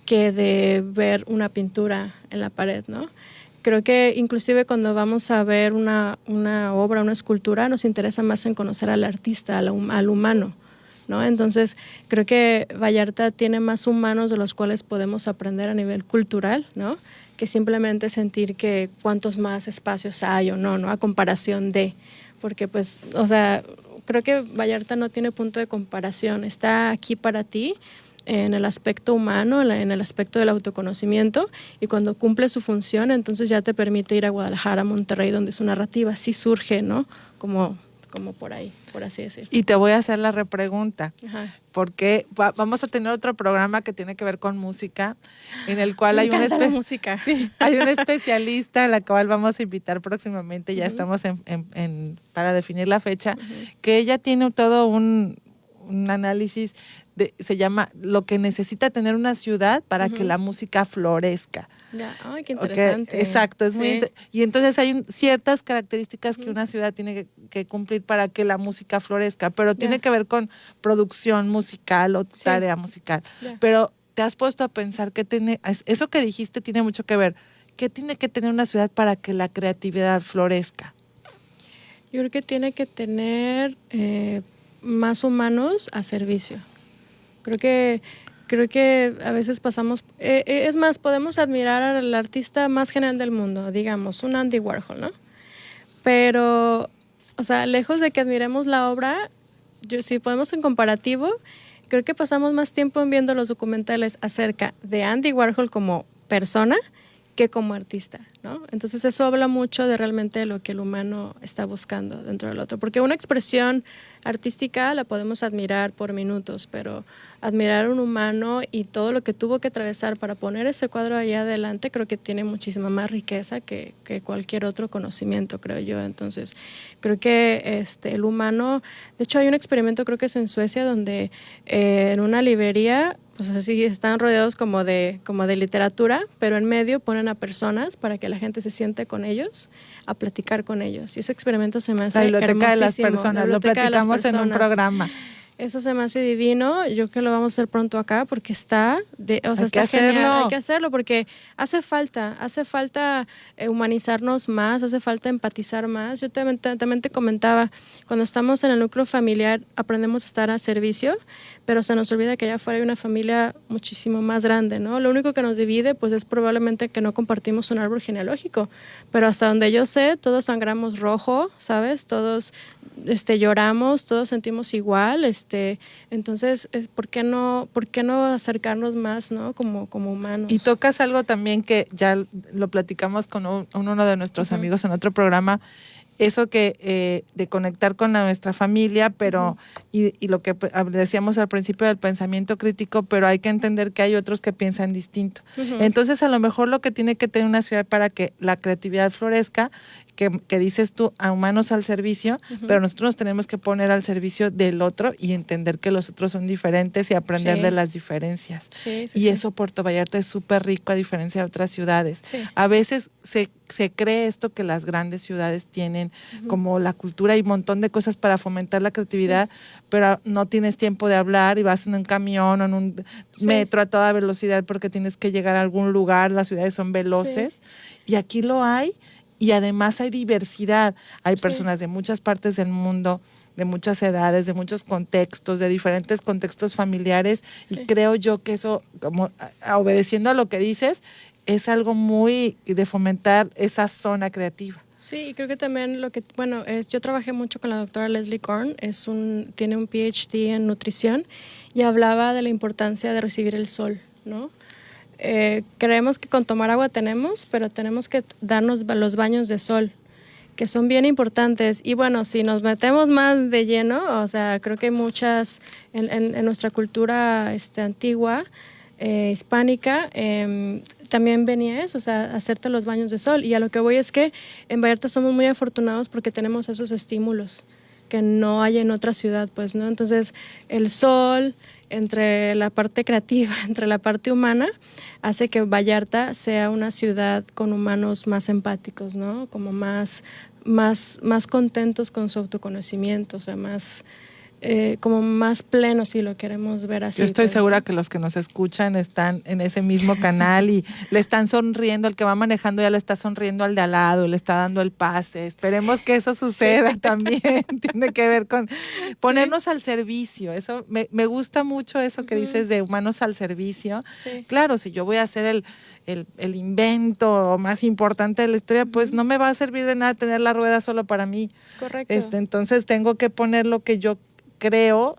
que de ver una pintura en la pared, ¿no? Creo que inclusive cuando vamos a ver una obra, una escultura, nos interesa más en conocer al artista, al humano, ¿no? Entonces, creo que Vallarta tiene más humanos de los cuales podemos aprender a nivel cultural, ¿no? Que simplemente sentir que cuántos más espacios hay o no, ¿no? A comparación de, porque pues, o sea, creo que Vallarta no tiene punto de comparación, está aquí para ti, en el aspecto humano, en el aspecto del autoconocimiento, y cuando cumple su función, entonces ya te permite ir a Guadalajara, a Monterrey, donde su narrativa sí surge, ¿no? Como por ahí, por así decirlo. Y te voy a hacer la repregunta, porque vamos a tener otro programa que tiene que ver con música, en el cual hay música. Sí, hay un especialista a la cual vamos a invitar próximamente, ya estamos para definir la fecha, que ella tiene todo un análisis se llama lo que necesita tener una ciudad para que la música florezca. Ya. Ay, qué interesante. Okay, exacto, es muy y entonces hay ciertas características que una ciudad tiene que cumplir para que la música florezca, pero tiene que ver con producción musical o tarea musical. Pero te has puesto a pensar que eso que dijiste tiene mucho que ver. ¿qué tiene que tener una ciudad para que la creatividad florezca? Yo creo que tiene que tener más humanos a servicio. Creo que a veces pasamos, es más, podemos admirar al artista más genial del mundo, digamos, un Andy Warhol, ¿no? Pero, o sea, lejos de que admiremos la obra, si podemos en comparativo, creo que pasamos más tiempo en viendo los documentales acerca de Andy Warhol como persona que como artista, ¿no? Entonces eso habla mucho de realmente lo que el humano está buscando dentro del otro, porque una expresión artística la podemos admirar por minutos, pero admirar un humano y todo lo que tuvo que atravesar para poner ese cuadro allá adelante, creo que tiene muchísima más riqueza que cualquier otro conocimiento, creo yo. Entonces, creo que el humano, de hecho hay un experimento, creo que es en Suecia, donde en una librería, pues así están rodeados como de literatura, pero en medio ponen a personas para que la gente se siente con ellos, a platicar con ellos. Y ese experimento se me hace hermosísimo. La biblioteca de las personas, lo platicamos en un programa. Eso se me hace divino. Yo creo que lo vamos a hacer pronto acá porque está genial. Hay que hacerlo porque hace falta humanizarnos más, hace falta empatizar más. Yo también te comentaba, cuando estamos en el núcleo familiar aprendemos a estar a servicio, pero se nos olvida que allá afuera hay una familia muchísimo más grande, ¿no? Lo único que nos divide pues es probablemente que no compartimos un árbol genealógico, pero hasta donde yo sé, todos sangramos rojo, ¿sabes? Todos lloramos, todos sentimos igual, entonces, ¿por qué no acercarnos más, ¿no? Como humanos? Y tocas algo también que ya lo platicamos con uno de nuestros amigos en otro programa, eso que de conectar con nuestra familia, pero y lo que decíamos al principio del pensamiento crítico, pero hay que entender que hay otros que piensan distinto. Entonces, a lo mejor lo que tiene que tener una ciudad para que la creatividad florezca, que dices tú, a humanos al servicio, pero nosotros nos tenemos que poner al servicio del otro y entender que los otros son diferentes y aprender de las diferencias. Y eso Puerto Vallarta es súper rico a diferencia de otras ciudades. A veces se cree esto que las grandes ciudades tienen como la cultura y un montón de cosas para fomentar la creatividad, pero no tienes tiempo de hablar y vas en un camión o en un metro a toda velocidad porque tienes que llegar a algún lugar, las ciudades son veloces y aquí lo hay. Y además hay diversidad, hay personas de muchas partes del mundo, de muchas edades, de muchos contextos, de diferentes contextos familiares y creo yo que eso, como obedeciendo a lo que dices, es algo muy de fomentar esa zona creativa. Sí, y creo que también yo trabajé mucho con la doctora Leslie Korn, tiene un PhD en nutrición y hablaba de la importancia de recibir el sol, ¿no? Creemos que con tomar agua tenemos, pero tenemos que darnos los baños de sol, que son bien importantes. Y bueno, si nos metemos más de lleno, o sea, creo que muchas, en nuestra cultura antigua, hispánica, también venía eso, o sea, hacerte los baños de sol. Y a lo que voy es que en Vallarta somos muy afortunados porque tenemos esos estímulos que no hay en otra ciudad, pues, ¿no? Entonces, el sol, entre la parte creativa, entre la parte humana, hace que Vallarta sea una ciudad con humanos más empáticos, ¿no? Como más contentos con su autoconocimiento, o sea, como más plenos, si lo queremos ver así. Yo estoy segura que los que nos escuchan están en ese mismo canal y le están sonriendo, el que va manejando ya le está sonriendo al de al lado, le está dando el pase. Esperemos que eso suceda también. Tiene que ver con ponernos al servicio. Eso me gusta mucho eso que dices de humanos al servicio. Claro, si yo voy a hacer el invento más importante de la historia, pues no me va a servir de nada tener la rueda solo para mí. Correcto. Entonces tengo que poner lo que yo creo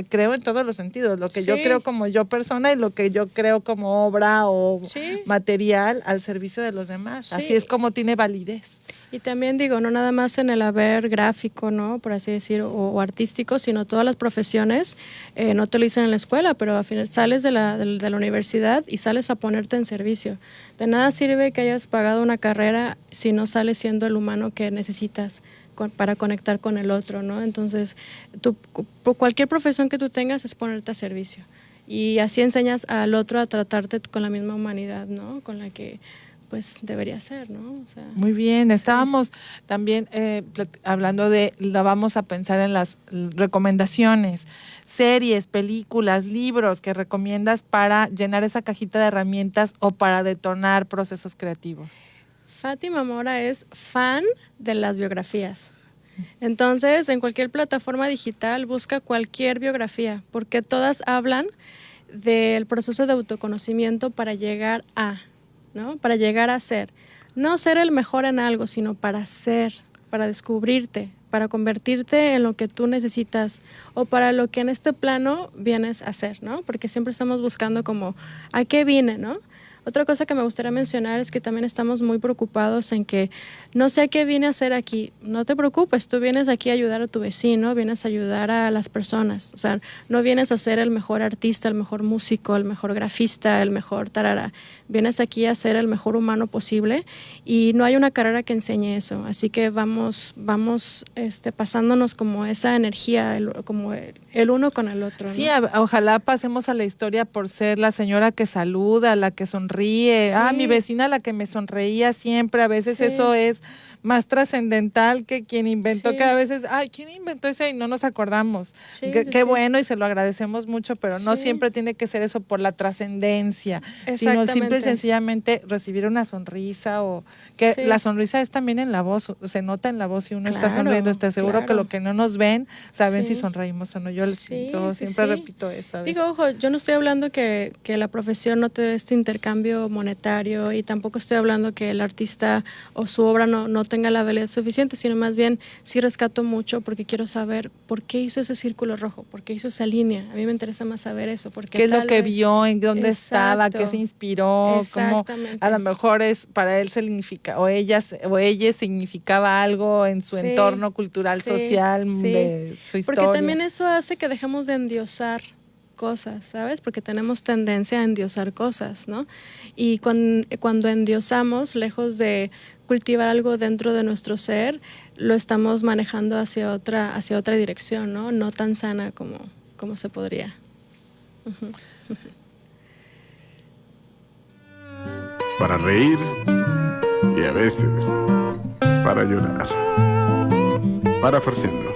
creo en todos los sentidos, lo que yo creo como yo persona y lo que yo creo como obra o material al servicio de los demás. Así es como tiene validez. Y también digo, no nada más en el haber gráfico, ¿no? Por así decir, o artístico, sino todas las profesiones no te lo dicen en la escuela, pero al final sales de la universidad y sales a ponerte en servicio. De nada sirve que hayas pagado una carrera si no sales siendo el humano que necesitas para conectar con el otro, ¿no? Entonces, cualquier profesión que tú tengas es ponerte a servicio. Y así enseñas al otro a tratarte con la misma humanidad, ¿no? Con la que pues debería ser, ¿no? O sea, muy bien, estábamos también hablando vamos a pensar en las recomendaciones. series, películas, libros que recomiendas para llenar esa cajita de herramientas o para detonar procesos creativos? Fátima Mora es fan de las biografías. Entonces, en cualquier plataforma digital busca cualquier biografía, porque todas hablan del proceso de autoconocimiento para llegar a, ¿no? Para llegar a ser. No ser el mejor en algo, sino para ser, para descubrirte, para convertirte en lo que tú necesitas o para lo que en este plano vienes a hacer, ¿no? Porque siempre estamos buscando como, ¿a qué vine, no? Otra cosa que me gustaría mencionar es que también estamos muy preocupados en que no sé qué vine a hacer aquí. No te preocupes, tú vienes aquí a ayudar a tu vecino, vienes a ayudar a las personas. O sea, no vienes a ser el mejor artista, el mejor músico, el mejor grafista, el mejor tarara. Vienes aquí a ser el mejor humano posible y no hay una carrera que enseñe eso. Así que vamos pasándonos como esa energía, como el uno con el otro, ¿no? Sí, ojalá pasemos a la historia por ser la señora que saluda, la que sonríe. Sí. Mi vecina la que me sonreía siempre. A veces sí. Eso es más trascendental que quien inventó, sí. Que a veces, ¿quién inventó eso? Y no nos acordamos. Sí, qué bueno y se lo agradecemos mucho, pero no siempre tiene que ser eso por la trascendencia, sino simple y sencillamente recibir una sonrisa o que la sonrisa es también en la voz, se nota en la voz si uno está sonriendo, está seguro que lo que no nos ven saben si sonreímos o no. Yo siempre repito eso. ¿Sabes? Digo, ojo, yo no estoy hablando que la profesión no te dé este intercambio monetario y tampoco estoy hablando que el artista o su obra no tenga la validez suficiente, sino más bien sí rescato mucho porque quiero saber por qué hizo ese círculo rojo, por qué hizo esa línea. A mí me interesa más saber eso. Porque ¿qué es lo que vio? ¿En dónde estaba? ¿Qué se inspiró? ¿Cómo a lo mejor para él significa o ella significaba algo en su entorno cultural, social, de su historia? Porque también eso hace que dejemos de endiosar cosas, ¿sabes? Porque tenemos tendencia a endiosar cosas, ¿no? Y cuando endiosamos, lejos de cultivar algo dentro de nuestro ser, lo estamos manejando hacia otra dirección, ¿no? No tan sana como se podría. Para reír y a veces para llorar. Parafarseando.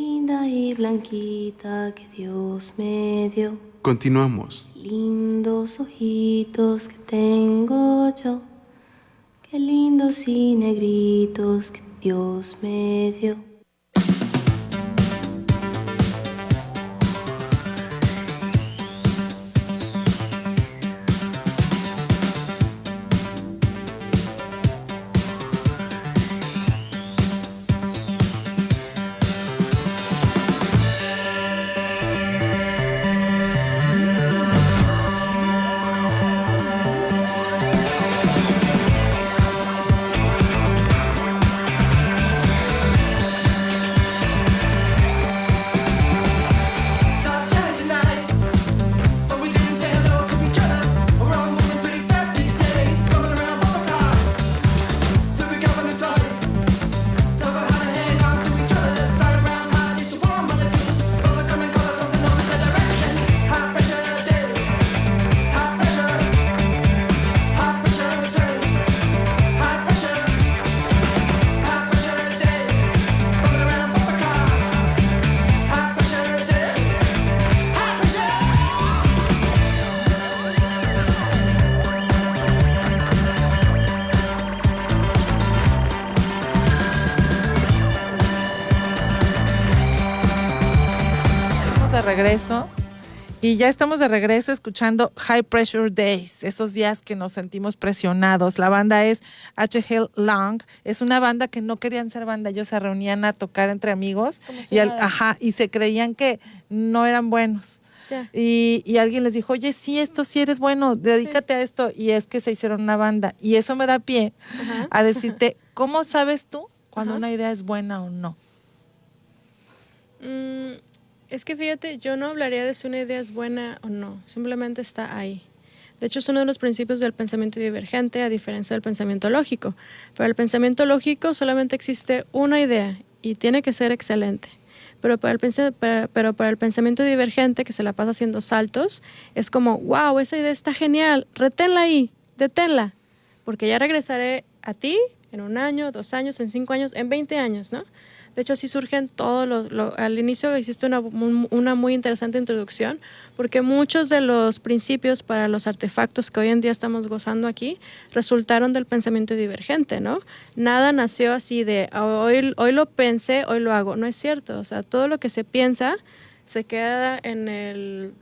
Linda y blanquita que Dios me dio. Continuamos. Lindos ojitos que tengo yo. Qué lindos y negritos que Dios me dio. regreso. Y ya estamos de regreso escuchando High Pressure Days, esos días que nos sentimos presionados. La banda es H.L. Long, es una banda que no querían ser banda, ellos se reunían a tocar entre amigos y se creían que no eran buenos. Yeah. Y alguien les dijo, oye, sí, esto sí eres bueno, dedícate a esto. Y es que se hicieron una banda. Y eso me da pie a decirte, ¿cómo sabes tú cuando una idea es buena o no? Es que fíjate, yo no hablaría de si una idea es buena o no, simplemente está ahí. De hecho, es uno de los principios del pensamiento divergente, a diferencia del pensamiento lógico. Para el pensamiento lógico solamente existe una idea y tiene que ser excelente. Pero para el pensamiento divergente, que se la pasa haciendo saltos, es como, wow, esa idea está genial, reténla ahí, deténla, porque ya regresaré a ti en 1 año, 2 años, en 5 años, en 20 años, ¿no? De hecho, así surgen todos al inicio hiciste una muy interesante introducción, porque muchos de los principios para los artefactos que hoy en día estamos gozando aquí resultaron del pensamiento divergente, ¿no? Nada nació así de hoy lo pensé, hoy lo hago. No es cierto. O sea, todo lo que se piensa se queda en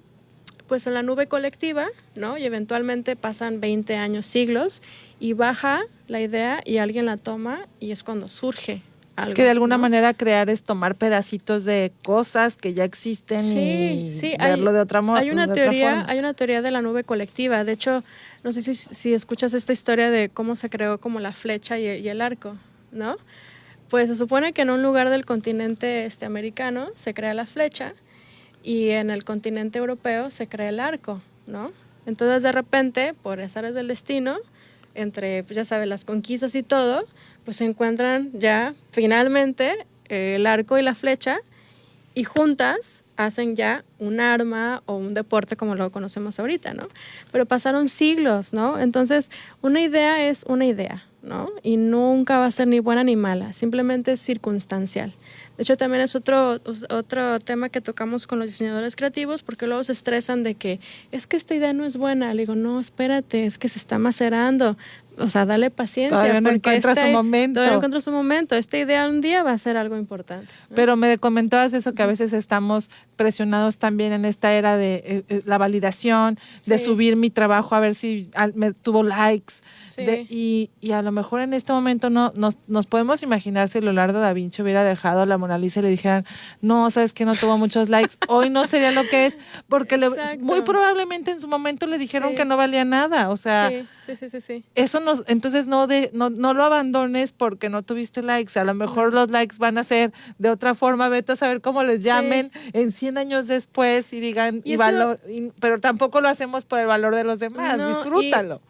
la nube colectiva, ¿no? Y eventualmente pasan 20 años, siglos, y baja la idea y alguien la toma y es cuando surge algo, es que de alguna ¿no? manera crear es tomar pedacitos de cosas que ya existen y verlo de otra forma. Hay una teoría de la nube colectiva. De hecho, no sé si escuchas esta historia de cómo se creó como la flecha y el arco, ¿no? Pues se supone que en un lugar del continente americano se crea la flecha y en el continente europeo se crea el arco, ¿no? Entonces, de repente, por azares del destino, entre, pues ya sabes, las conquistas y todo, pues se encuentran ya finalmente el arco y la flecha y juntas hacen ya un arma o un deporte como lo conocemos ahorita, ¿no? Pero pasaron siglos, ¿no? Entonces, una idea es una idea, ¿no? Y nunca va a ser ni buena ni mala, simplemente es circunstancial. De hecho, también es otro tema que tocamos con los diseñadores creativos, porque luego se estresan de que es que esta idea no es buena. Le digo, no, espérate, es que se está macerando. O sea, dale paciencia. Todavía no encuentra su momento. Todavía no encuentra su momento. Esta idea un día va a ser algo importante, ¿no? Pero me comentabas eso, que a veces estamos presionados también en esta era de la validación, de subir mi trabajo a ver si me tuvo likes. Sí. Y a lo mejor en este momento nos podemos imaginar si Leonardo da Vinci hubiera dejado a la Mona Lisa y le dijeran, no, sabes que no tuvo muchos likes, hoy no sería lo que es, porque muy probablemente en su momento le dijeron que no valía nada. O sea, sí. Eso entonces no lo abandones porque no tuviste likes. A lo mejor los likes van a ser de otra forma, vete a saber cómo les llamen en 100 años después y digan, pero tampoco lo hacemos por el valor de los demás, disfrútalo.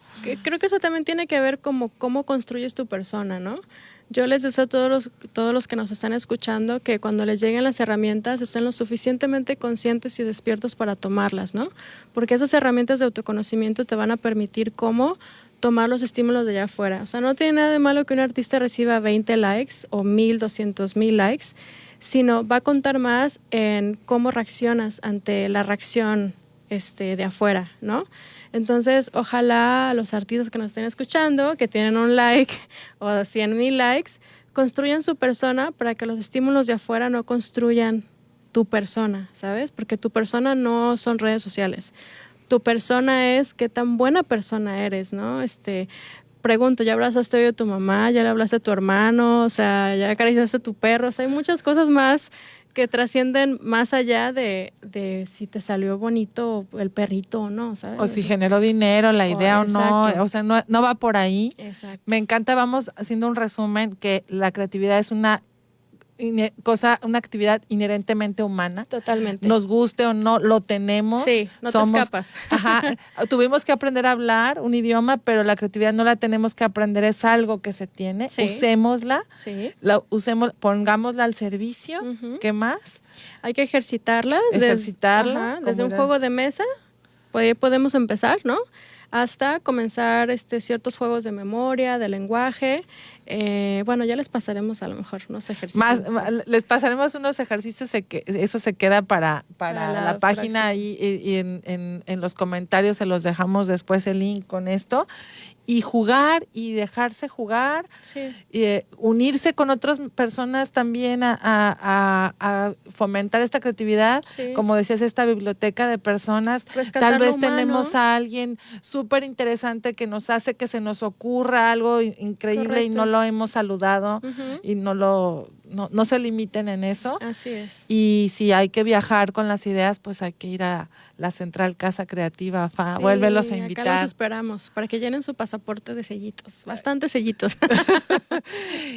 Creo que eso también tiene que ver como cómo construyes tu persona, ¿no? Yo les deseo a todos los que nos están escuchando que cuando les lleguen las herramientas estén lo suficientemente conscientes y despiertos para tomarlas, ¿no? Porque esas herramientas de autoconocimiento te van a permitir cómo tomar los estímulos de allá afuera. O sea, no tiene nada de malo que un artista reciba 20 likes o 1,000, 200,000 likes, sino va a contar más en cómo reaccionas ante la reacción de afuera, ¿no? Entonces, ojalá los artistas que nos estén escuchando, que tienen un like o 100,000 likes, construyan su persona para que los estímulos de afuera no construyan tu persona, ¿sabes? Porque tu persona no son redes sociales. Tu persona es qué tan buena persona eres, ¿no? Pregunto, ¿ya abrazaste hoy a tu mamá? ¿Ya le hablaste a tu hermano? O sea, ¿ya acariciaste a tu perro? O sea, hay muchas cosas más que trascienden más allá de si te salió bonito el perrito o no, ¿sabes? O si generó dinero, la idea o no. O sea, no va por ahí. Exacto. Me encanta, vamos haciendo un resumen, que la creatividad es una actividad inherentemente humana. Totalmente. Nos guste o no, lo tenemos. Sí, no te escapas. Ajá. Tuvimos que aprender a hablar un idioma, pero la creatividad no la tenemos que aprender, es algo que se tiene. Sí. Usémosla. Sí. Pongámosla al servicio. Uh-huh. ¿Qué más? Hay que ejercitarla. Desde un juego de mesa, pues podemos empezar, ¿no? Hasta comenzar ciertos juegos de memoria, de lenguaje, Bueno, ya les pasaremos a lo mejor unos ejercicios. Les pasaremos unos ejercicios, eso se queda para la página ahí, y en los comentarios se los dejamos después el link con esto. Y jugar y dejarse jugar, Sí. Unirse con otras personas también a fomentar esta creatividad. Sí. Como decías, esta biblioteca de personas. Rescatar Tal vez lo humano. tenemos a alguien súper interesante que nos hace que se nos ocurra algo increíble. Correcto. Y no lo hemos saludado. Ujú. Y no se limiten en eso. Así es. Y si hay que viajar con las ideas, pues hay que ir a la Central Casa Creativa, FA. Sí, vuélvelos a Acá invitar. los esperamos para que llenen su pasaporte de sellitos, bastantes sellitos.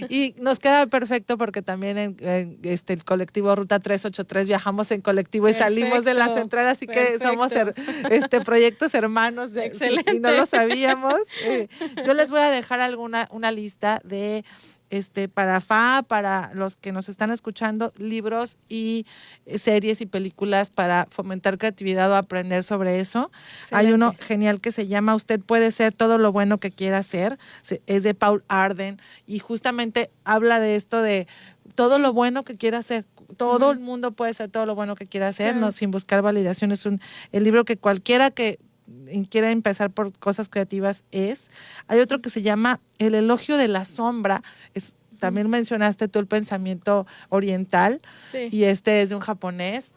Y nos queda perfecto porque también en el colectivo Ruta 383 viajamos en colectivo y salimos de la Perfecto, central, así que somos proyectos hermanos Excelente. y no lo sabíamos. Yo les voy a dejar una lista de para FA, para los que nos están escuchando, libros y series y películas para fomentar creatividad o aprender sobre eso. Excelente. Hay uno genial que se llama Usted puede ser todo lo bueno que quiera ser. Es de Paul Arden y justamente habla de esto de todo lo bueno que quiera hacer. Todo el mundo puede ser todo lo bueno que quiera hacer, Claro. ¿no? Sin buscar validación. Es el libro que cualquiera que quiera empezar por cosas creativas es. Hay otro que se llama El elogio de la sombra. También mencionaste tú el pensamiento oriental Sí. y es de un japonés.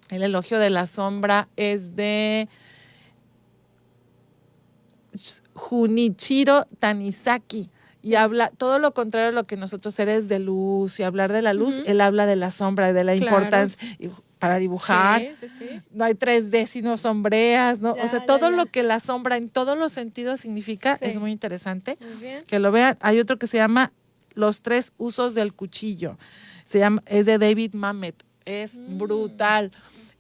El elogio de la sombra es de Junichiro Tanizaki y habla todo lo contrario a lo que nosotros seres de luz y hablar de la luz, Ujú. él habla de la sombra y de la Claro. importancia para dibujar. Sí, sí, sí. No hay 3D sino sombreas, ¿no? Ya, o sea, ya, todo ya. lo que la sombra en todos los sentidos significa Sí. es muy interesante. Muy bien. Que lo vean. Hay otro que se llama Los 3 usos del cuchillo. Es de David Mamet. Es brutal.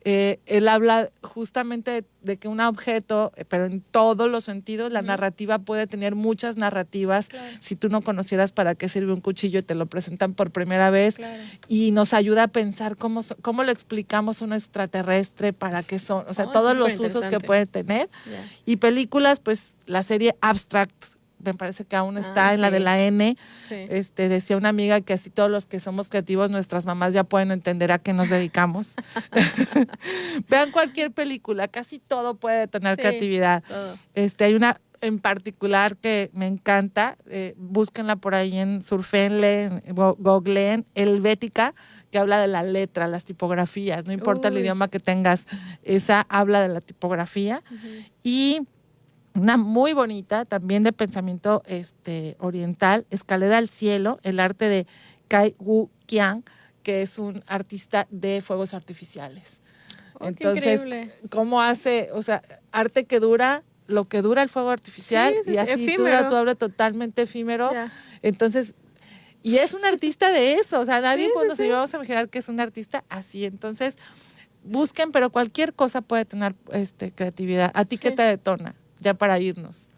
Él habla justamente de que un objeto, pero en todos los sentidos, la narrativa puede tener muchas narrativas. Claro. Si tú no conocieras para qué sirve un cuchillo y te lo presentan por primera vez, Claro. y nos ayuda a pensar cómo lo explicamos a un extraterrestre, para qué son, o sea, Oh, todos está los usos que superinteresante. puede tener. Ya. Y películas, pues la serie Abstract, me parece que aún está en la sí. de la N. Sí. Decía una amiga que así todos los que somos creativos, nuestras mamás ya pueden entender a qué nos dedicamos. Vean cualquier película, casi todo puede tener Sí. creatividad. Todo. Hay una en particular que me encanta, búsquenla por ahí surfenle, googleen, Helvética, que habla de la letra, las tipografías, no importa el Uy. idioma que tengas, esa habla de la tipografía. Y una muy bonita, también de pensamiento oriental, Escalera al cielo, el arte de Kai Wu Qian, que es un artista de fuegos artificiales. Oh, qué Entonces, increíble. ¿cómo hace? O sea, arte que dura lo que dura el fuego artificial, Sí, sí, y sí, así efímero. tú hablas totalmente efímero. Ya. Entonces, y es un artista de eso, o sea, nadie Sí, pues, sí, sí. vamos a imaginar que es un artista así. Entonces, busquen, pero cualquier cosa puede tener creatividad. ¿A ti qué Sí. te detona? Ya para irnos.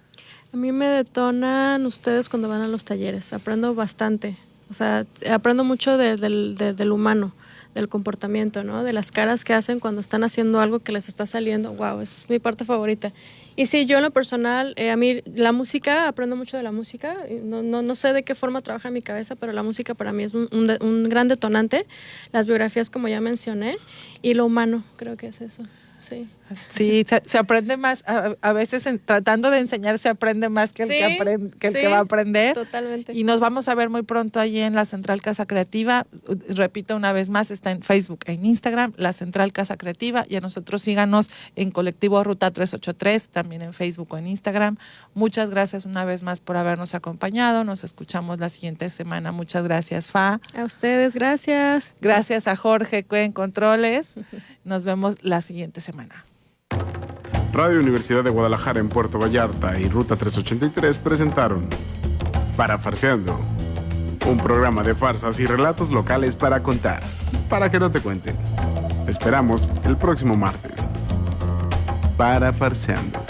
A mí me detonan ustedes cuando van a los talleres. Aprendo bastante. O sea, aprendo mucho del humano, del comportamiento, ¿no? De las caras que hacen cuando están haciendo algo que les está saliendo. Wow, es mi parte favorita. Y sí, yo en lo personal, a mí la música, aprendo mucho de la música. No sé de qué forma trabaja en mi cabeza, pero la música para mí es un gran detonante. Las biografías, como ya mencioné, y lo humano, creo que es eso. Sí. Sí, se aprende más, a veces tratando de enseñar se aprende más que el, Sí, que sí, va a aprender. Totalmente. Y nos vamos a ver muy pronto allí en la Central Casa Creativa. Repito una vez más, está en Facebook e en Instagram, la Central Casa Creativa. Y a nosotros síganos en Colectivo Ruta 383, también en Facebook o en Instagram. Muchas gracias una vez más por habernos acompañado. Nos escuchamos la siguiente semana. Muchas gracias, Fa. A ustedes, gracias. Gracias a Jorge Cuen Controles. Nos vemos la siguiente semana. Radio Universidad de Guadalajara en Puerto Vallarta y Ruta 383 presentaron Parafarseando, un programa de farsas y relatos locales para contar, para que no te cuenten. Te esperamos el próximo martes. Parafarseando.